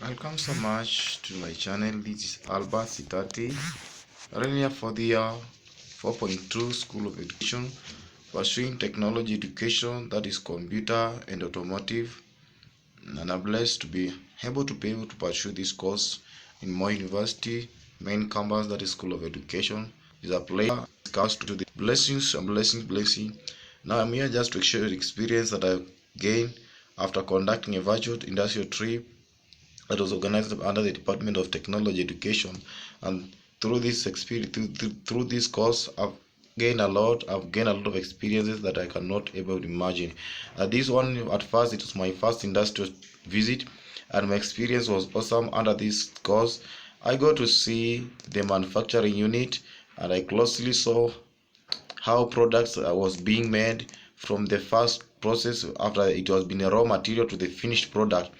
Welcome so much to my channel. This is Albert Sitati, currently for the year 4.2 School of Education, pursuing technology education, that is computer and automotive, and I'm blessed to be able to pursue this course in my university main campus, that is School of Education. Is a place to the blessings and blessing. Now I'm here just to share the experience that I've gained after conducting a virtual industrial trip that was organized under the Department of Technology Education. And through this experience, through this course, I've gained a lot. I've gained a lot of experiences that I cannot able to imagine. This one, at first, it was my first industrial visit, and my experience was awesome. Under this course, I got to see the manufacturing unit, and I closely saw how products was being made from the first process after it was been a raw material to the finished product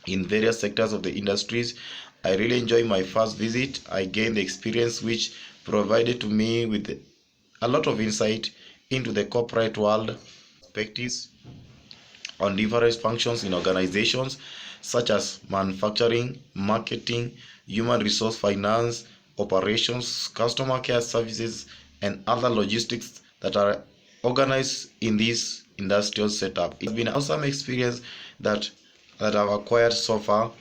in various sectors of the industries. I really enjoyed my first visit. I gained the experience which provided to me with a lot of insight into the corporate world perspectives on different functions in organizations such as manufacturing, marketing, human resource finance, operations, customer care services, and other logistics that are organized in this industrial setup. It's been an awesome experience that I've acquired so far.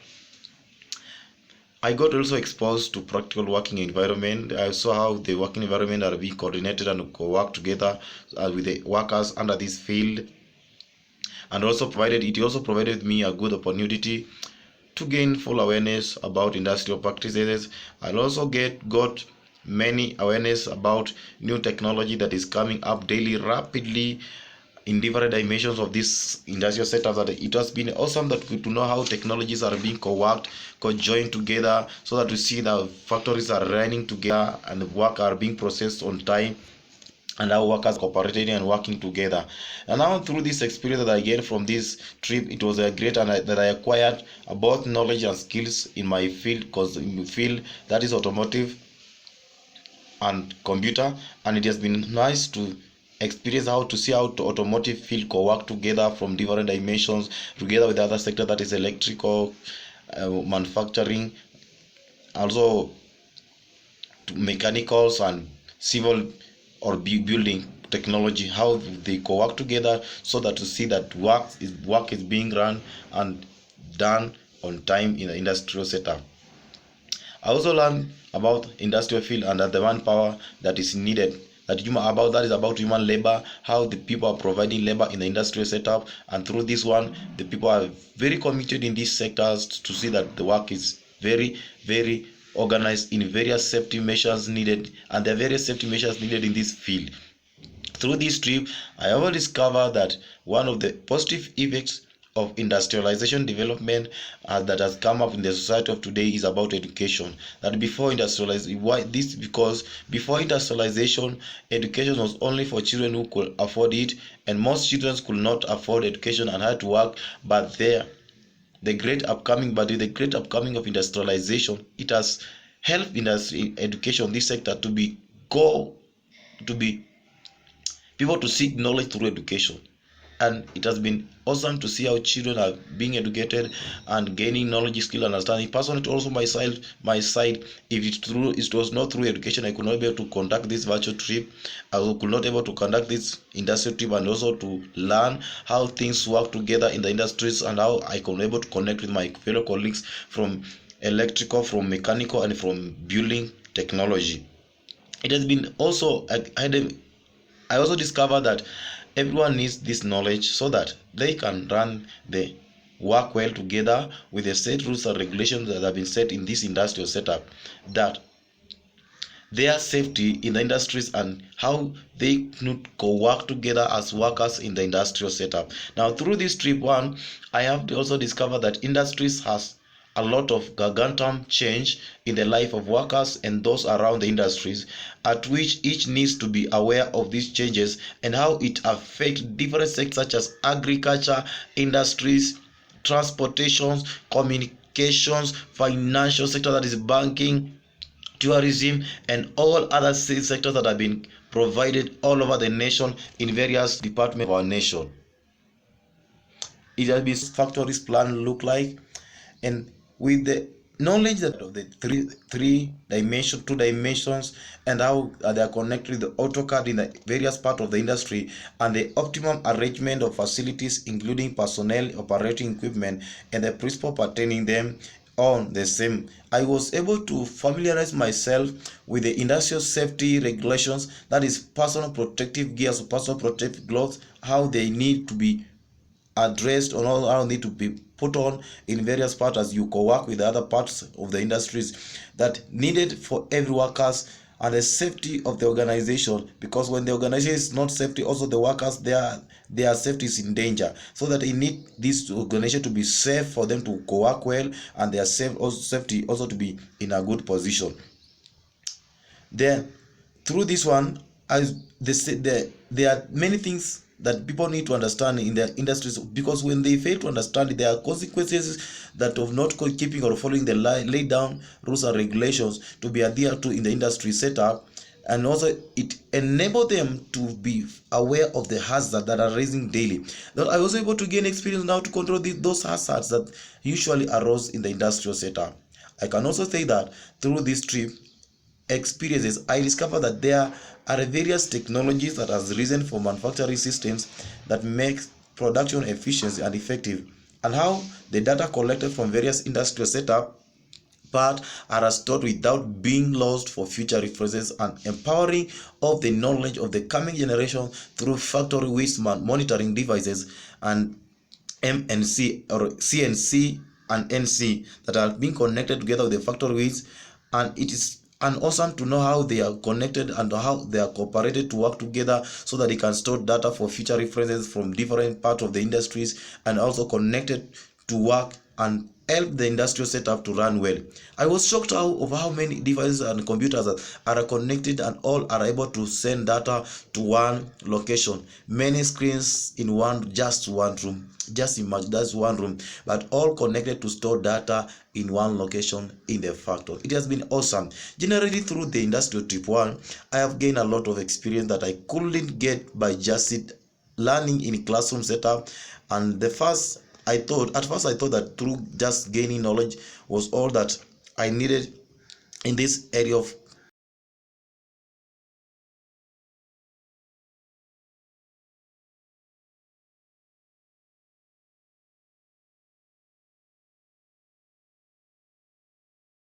I got also exposed to practical working environment. I saw how the working environment are being coordinated and work together with the workers under this field, and also provided me a good opportunity to gain full awareness about industrial practices. I also got many awareness about new technology that is coming up daily rapidly in different dimensions of this industrial setup. That it has been awesome that we to know how technologies are being co-worked, co-joined together, so that we see that factories are running together and the work are being processed on time, and how workers cooperating and working together. And now through this experience that I gained from this trip, it was a great that I acquired both knowledge and skills in my field, because in the field that is automotive and computer, and it has been nice to experience how to see how the automotive field co work together from different dimensions together with the other sector that is electrical, manufacturing, also mechanicals and civil or building technology, how they co work together, so that to see that work is being run and done on time in the industrial setup. I also learned about industrial field and the manpower that is needed. That is about human labor, how the people are providing labor in the industrial setup, and through this one, the people are very committed in these sectors to see that the work is very organized in various safety measures needed, and there are various safety measures needed in this field. Through this trip, I have discovered that one of the positive effects of industrialization development that has come up in the society of today is about education. That before industrialization, why this? Because before industrialization, education was only for children who could afford it, and most children could not afford education and had to work. But the great upcoming, with the great upcoming of industrialization, it has helped industry education, this sector, to be people to seek knowledge through education. And it has been awesome to see how children are being educated and gaining knowledge, skill, and understanding. Personally, also my side, if it was not through education, I could not be able to conduct this virtual trip. I could not be able to conduct this industrial trip, and also to learn how things work together in the industries, and how I could be able to connect with my fellow colleagues from electrical, from mechanical, and from building technology. It has been also I also discovered that everyone needs this knowledge so that they can run the work well together with the set rules and regulations that have been set in this industrial setup, that their safety in the industries and how they could co-work together as workers in the industrial setup. Now through this trip one, I have also discovered that industries has a lot of gargantuan change in the life of workers and those around the industries, at which each needs to be aware of these changes and how it affects different sectors such as agriculture, industries, transportations, communications, financial sector, that is banking, tourism, and all other sectors that have been provided all over the nation in various departments of our nation. It has been factories plan look like, and with the knowledge that of the two dimensions, and how they are connected with the AutoCAD in the various part of the industry, and the optimum arrangement of facilities including personnel, operating equipment, and the principle pertaining them on the same. I was able to familiarize myself with the industrial safety regulations, that is personal protective gears, personal protective gloves, how they need to be addressed, or how need to be put on in various parts as you co-work with other parts of the industries that needed for every workers, and the safety of the organization, because when the organization is not safety, also the workers, their safety is in danger, so that they need this organization to be safe for them to co-work well, and their safety also to be in a good position. Then through this one, as they say, there are many things that people need to understand in their industries, because when they fail to understand it, there are consequences that of not keeping or following the laid down rules and regulations to be adhered to in the industry setup. And also it enable them to be aware of the hazards that are raising daily. Now I was able to gain experience now to control those hazards that usually arose in the industrial setup. I can also say that through this trip experiences, I discovered that there are various technologies that has risen for manufacturing systems that make production efficient and effective, and how the data collected from various industrial setup part are stored without being lost for future references, and empowering of the knowledge of the coming generation through factory waste monitoring devices and MNC or CNC and NC that are being connected together with the factory waste. And it is an awesome to know how they are connected and how they are cooperated to work together, so that they can store data for future references from different parts of the industries, and also connected to work and help the industrial setup to run well. I was shocked over how many devices and computers are connected, and all are able to send data to one location. Many screens in just one room. Just imagine, that's one room, but all connected to store data in one location in the factory. It has been awesome. Generally, through the industrial trip one, I have gained a lot of experience that I couldn't get by just learning in classroom setup. And at first I thought that through just gaining knowledge was all that I needed in this area of